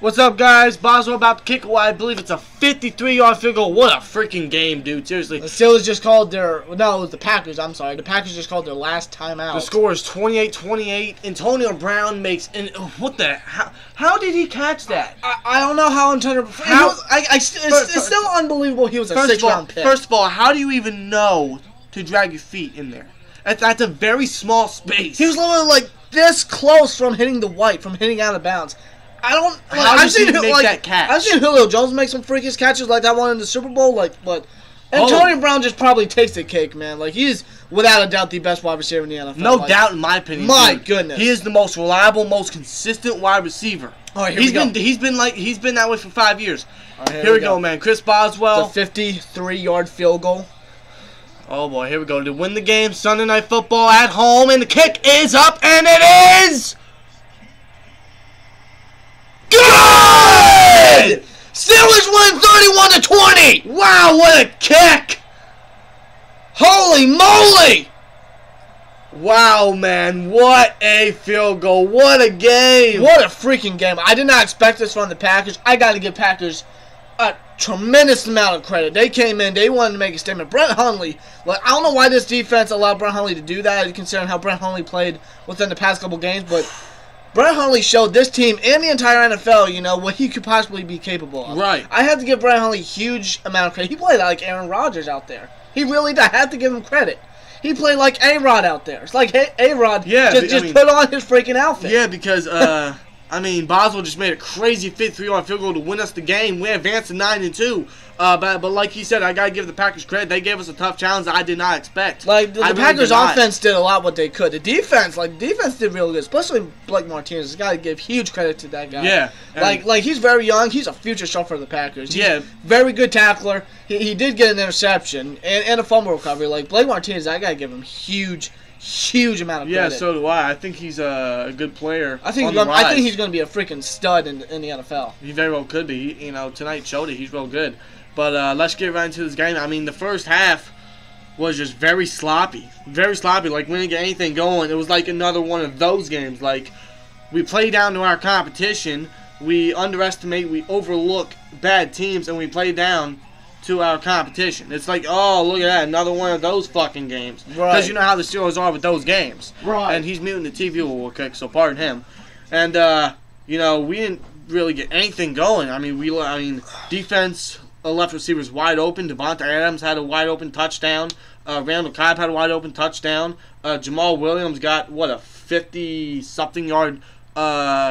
What's up, guys? Boswell about to kick away. I believe it's a 53-yard field goal. What a freaking game, dude. Seriously. The Steelers just called their... No, it was the Packers. I'm sorry. The Packers just called their last timeout. The score is 28-28. Antonio Brown makes... what the... How did he catch that? I don't know how Antonio... It's still unbelievable he was a sixth-round pick. First of all, how do you even know to drag your feet in there? That's a very small space. He was literally like this close from hitting the white, from hitting out of bounds. I don't. Like, I've seen that catch. I've seen Julio Jones make some freakish catches like that one in the Super Bowl. But Antonio Brown just probably takes the cake, man. Like, he's without a doubt the best wide receiver in the NFL. No doubt, in my opinion. My goodness, he is the most reliable, most consistent wide receiver. All right, he's been that way for 5 years. Right, here we go, man. Chris Boswell. The 53-yard field goal. Oh boy, here we go to win the game. Sunday Night Football at home, and the kick is up, and it is. Good! Steelers win 31-20. Wow, what a kick! Holy moly! Wow, man, what a field goal! What a game! What a freaking game! I did not expect this from the Packers. I got to give Packers a tremendous amount of credit. They came in, they wanted to make a statement. Brett Hundley, like, I don't know why this defense allowed Brett Hundley to do that, considering how Brett Hundley played within the past couple games, but Brett Hundley showed this team and the entire NFL, you know, what he could possibly be capable of. Right. I had to give Brett Hundley a huge amount of credit. He played like Aaron Rodgers out there. He really did. I had to give him credit. He played like A-Rod out there. It's like A-Rod just put on his freaking outfit. Yeah, because, I mean, Boswell just made a crazy 53-yard field goal to win us the game. We advanced to 9-2. But like he said, I gotta give the Packers credit. They gave us a tough challenge that I did not expect. Like the Packers' offense did a lot what they could. The defense, did really good, especially Blake Martinez. Gotta give huge credit to that guy. Yeah. Like he's very young. He's a future star for the Packers. He's very good tackler. He did get an interception and a fumble recovery. Like Blake Martinez, I gotta give him huge amount of credit. Yeah, so do I. I think he's a good player. I think he's going to be a freaking stud in the NFL. He very well could be. You know, tonight showed it. He's real good. But let's get right into this game. I mean, the first half was just very sloppy. Very sloppy. Like, we didn't get anything going. It was like another one of those games. Like, we play down to our competition. We underestimate. We overlook bad teams. And we play down to our competition. It's like, oh, look at that. Another one of those fucking games. Right. Because you know how the Steelers are with those games. Right. And he's muting the TV real quick, so pardon him. And, you know, we didn't really get anything going. I mean, defense... left receivers wide open. Devontae Adams had a wide open touchdown. Randall Cobb had a wide open touchdown. Jamal Williams got, what, a 50-something yard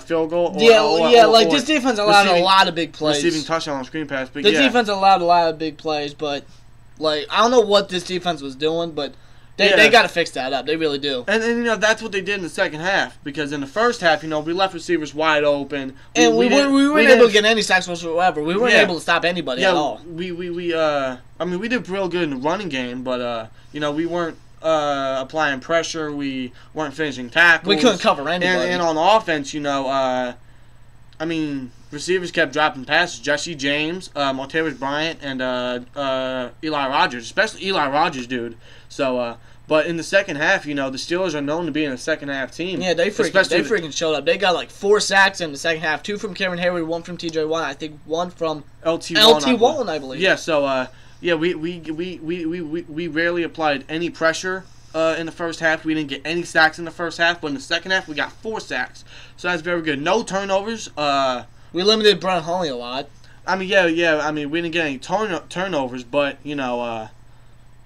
field goal? This defense allowed a lot of big plays. Receiving touchdown on screen pass. But the defense allowed a lot of big plays, but, like, I don't know what this defense was doing, but they got to fix that up. They really do. And, you know, that's what they did in the second half. Because in the first half, you know, we left receivers wide open. And we weren't able to get any sacks whatsoever. We weren't able to stop anybody at all. I mean, we did real good in the running game, but, you know, we weren't applying pressure. We weren't finishing tackles. We couldn't cover anybody. And on offense, you know, I mean, receivers kept dropping passes. Jesse James, Martavis Bryant, and Eli Rogers, especially Eli Rogers, dude. So, but in the second half, you know, the Steelers are known to be in a second-half team. Yeah, they freaking showed up. They got like 4 sacks in the second half. 2 from Cameron Hayward, 1 from T.J. Watt. I think 1 from LT Wallen, I believe. Yeah, so, yeah, we rarely applied any pressure in the first half. We didn't get any sacks in the first half, but in the second half, we got 4 sacks. So that's very good. No turnovers. We limited Brett Hundley a lot. I mean, yeah. I mean, we didn't get any turnovers, but, you know,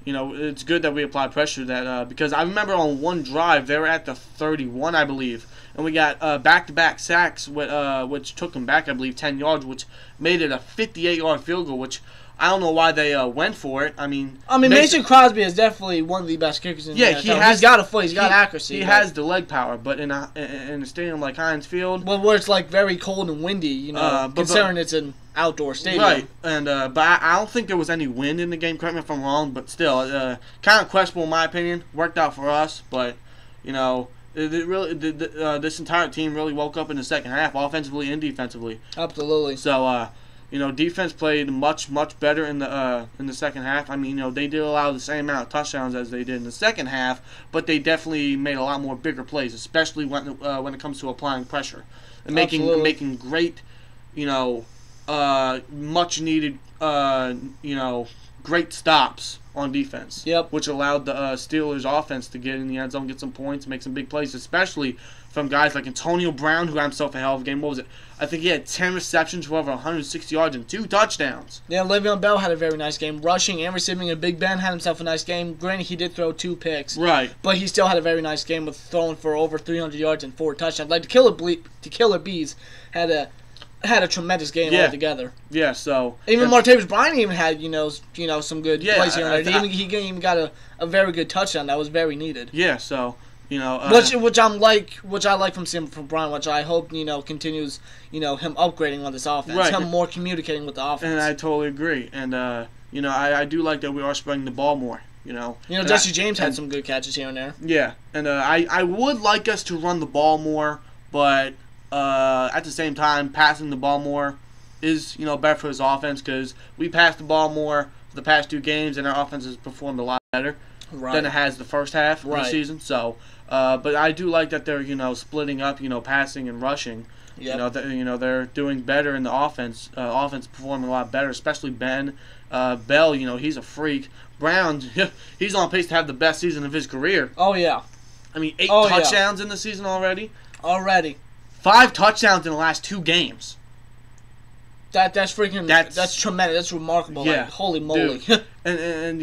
it's good that we applied pressure because I remember on one drive, they were at the 31, I believe, and we got back-to-back sacks, which took them back, I believe, 10 yards, which made it a 58-yard field goal, which I don't know why they went for it. I mean, Mason Crosby is definitely one of the best kickers in the NFL. He's got a foot. He's got accuracy. He has the leg power, but in a stadium like Heinz Field, where it's like very cold and windy, you know, considering it's an outdoor stadium. Right, and but I don't think there was any wind in the game. Correct me if I'm wrong, but still, kind of questionable in my opinion. Worked out for us, but you know, this entire team really woke up in the second half, offensively and defensively. Absolutely. So, you know, defense played much better in the second half. I mean, you know, they did allow the same amount of touchdowns as they did in the second half, but they definitely made a lot more bigger plays, especially when it comes to applying pressure and making great you know, much needed, you know, great stops on defense. Yep. Which allowed the Steelers offense to get in the end zone, get some points, make some big plays, especially from guys like Antonio Brown, who had himself a hell of a game. What was it? I think he had 10 receptions for over 160 yards and 2 touchdowns. Yeah, Le'Veon Bell had a very nice game. Rushing and receiving, and Big Ben had himself a nice game. Granted, he did throw 2 picks. Right. But he still had a very nice game with throwing for over 300 yards and 4 touchdowns. Like, the Killer Bees had a tremendous game altogether. Yeah, so... Even Martavis Bryant even had, some good plays here and there. He even got a very good touchdown that was very needed. Yeah, so... You know, which I like from seeing from Brian, which I hope continues him upgrading on this offense, right. Him more communicating with the offense. And I totally agree. And I do like that we are spreading the ball more. Jesse James had some good catches here and there. Yeah, and I would like us to run the ball more, but at the same time, passing the ball more is better for his offense because we passed the ball more for the past 2 games, and our offense has performed a lot better than it has the first half of the season. So. But I do like that they're splitting up passing and rushing. Yep. They're doing better in the offense. Offense performing a lot better, especially Ben Bell. He's a freak. Brown, he's on pace to have the best season of his career. Oh yeah. I mean, 8 touchdowns in the season already. 5 touchdowns in the last 2 games. That's freaking. That's tremendous. That's remarkable. Yeah. Like, holy moly. and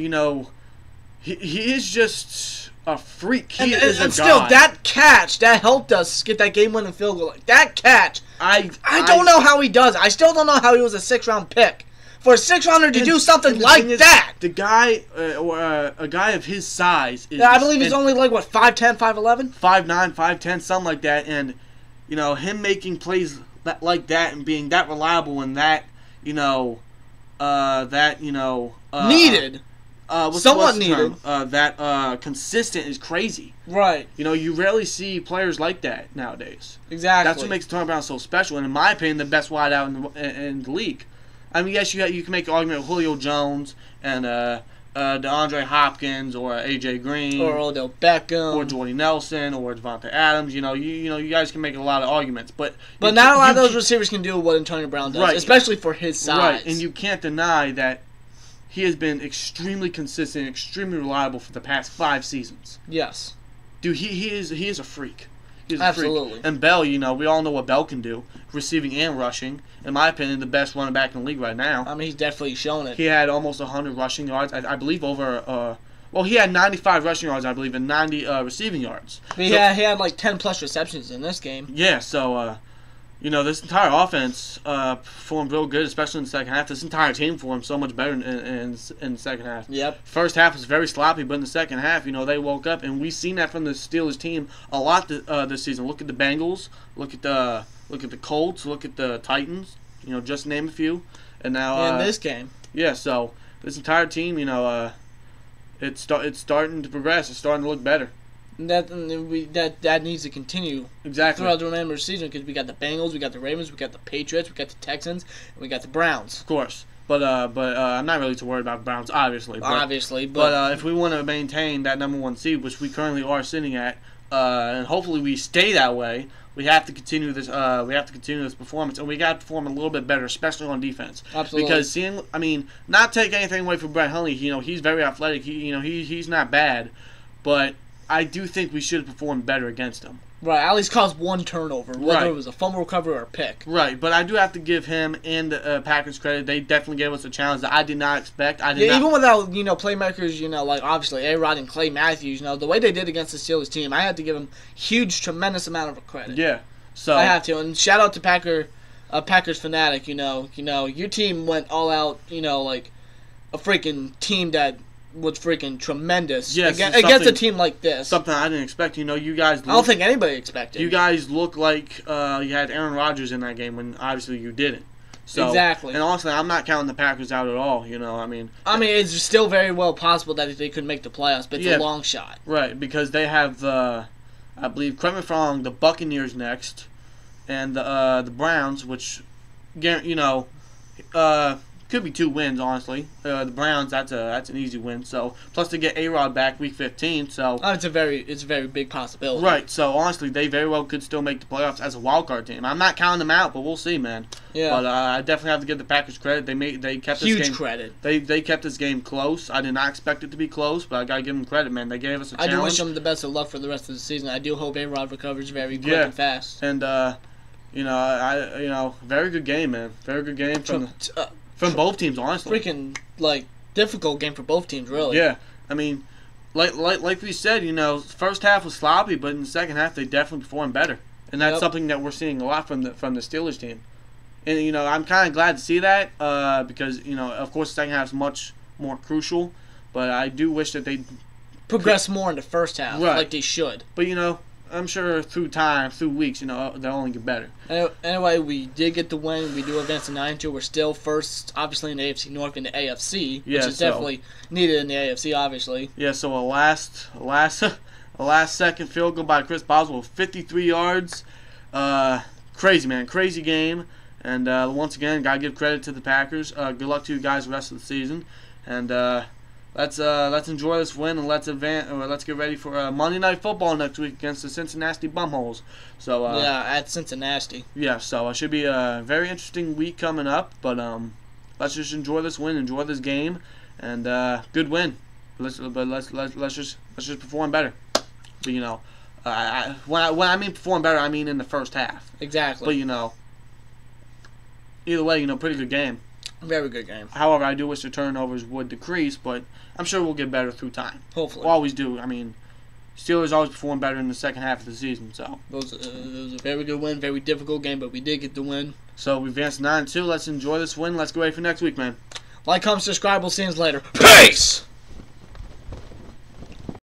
he is just a freak. He is a and god. Still, that catch that helped us get that game-winning field goal. Like, that catch, I don't know how he does it. I still don't know how he was a 6th-round pick. For a 6th-rounder to do something like that. The guy, or a guy of his size, is, I believe he's only like 5'10", 5'11", 5'9", 5'10", something like that. And him making plays like that and being that reliable and that needed. Somewhat needed. That consistent is crazy. Right. You rarely see players like that nowadays. Exactly. That's what makes Antonio Brown so special, and in my opinion, the best wideout in the league. I mean, yes, you can make an argument with Julio Jones and DeAndre Hopkins or AJ Green or Odell Beckham or Jordy Nelson or Devontae Adams. You guys can make a lot of arguments, but not a lot of those receivers can do what Antonio Brown does, especially for his size. Right, and you can't deny that. He has been extremely consistent, extremely reliable for the past 5 seasons. Yes. Dude, he is a freak. He's Absolutely. A freak. And Bell, we all know what Bell can do, receiving and rushing. In my opinion, the best running back in the league right now. I mean, he's definitely shown it. He had almost 100 rushing yards. I believe over. He had 95 rushing yards, I believe, and 90 receiving yards. He had like 10+ receptions in this game. Yeah. So. This entire offense performed real good, especially in the second half. This entire team performed so much better in the second half. Yep. First half was very sloppy, but in the second half, they woke up, and we've seen that from the Steelers team a lot this season. Look at the Bengals, look at the Colts, look at the Titans. Just to name a few. And now in this game. Yeah. So this entire team, it's starting to progress. It's starting to look better. That needs to continue throughout the remainder of the season because we got the Bengals, we got the Ravens, we got the Patriots, we got the Texans, and we got the Browns. Of course, but I'm not really too worried about the Browns, obviously. But if we want to maintain that number 1 seed, which we currently are sitting at, and hopefully we stay that way, we have to continue this. We have to continue this performance, and we got to perform a little bit better, especially on defense. Absolutely. Because not take anything away from Brett Hundley. He's very athletic. He's not bad, but I do think we should have performed better against him. Right, at least caused 1 turnover, whether it was a fumble recovery or a pick. Right, but I do have to give him and the Packers credit. They definitely gave us a challenge that I did not expect. Even without playmakers, like obviously A-Rod and Clay Matthews, the way they did against the Steelers team, I had to give them tremendous amount of credit. Yeah, so I have to, and shout out to Packers fanatic. Your team went all out. Like a freaking team that was freaking tremendous against a team like this. Something I didn't expect. You guys. I don't think anybody expected. You guys look like you had Aaron Rodgers in that game when obviously you didn't. So, exactly. And honestly, I'm not counting the Packers out at all. It's still very well possible that they could make the playoffs, but it's a long shot. Right, because they have I believe, correct me if I'm wrong, the Buccaneers next, and the Browns, which, could be 2 wins, honestly. The Browns, that's an easy win. So plus to get A-Rod back week 15. So it's a very big possibility. Right. So honestly, they very well could still make the playoffs as a wild card team. I'm not counting them out, but we'll see, man. Yeah. But I definitely have to give the Packers credit. They kept this Huge game. credit. They kept this game close. I did not expect it to be close, but I gotta give them credit, man. They gave us a I challenge. do wish them the best of luck for the rest of the season. I do hope A-Rod recovers very quick Yeah. and fast. And very good game, man. Very good game from both teams, honestly. Freaking difficult game for both teams, really. Yeah, I mean, like we said, first half was sloppy, but in the second half they definitely performed better, and that's something that we're seeing a lot from the Steelers team. And I'm kind of glad to see that because of course the second half is much more crucial, but I do wish that they progress more in the first half, Right. like they should. But I'm sure through weeks, they'll only get better. Anyway, we did get the win. We do advance to 9-2. We're still first, obviously, in the AFC North and the AFC, Yeah, which is so- definitely needed in the AFC, obviously. Yeah, so a last second field goal by Chris Boswell, 53 yards. Crazy, man, crazy game. And once again, gotta give credit to the Packers. Good luck to you guys the rest of the season. And let's enjoy this win and let's get ready for Monday Night Football next week against the Cincinnati Bumholes. So Yeah, at Cincinnati. yeah, so it should be a very interesting week coming up. But let's just enjoy this win, enjoy this game, and good win. Let's just perform better. But when I mean perform better, I mean in the first half. Exactly. But either way, pretty good game. Very good game. However, I do wish the turnovers would decrease, but I'm sure we'll get better through time. Hopefully. We'll always do. I mean, Steelers always perform better in the second half of the season. So It was a very good win, very difficult game, but we did get the win. we advanced 9-2. Let's enjoy this win. Let's get ready for next week, man. Like, comment, subscribe. We'll see you later. Peace!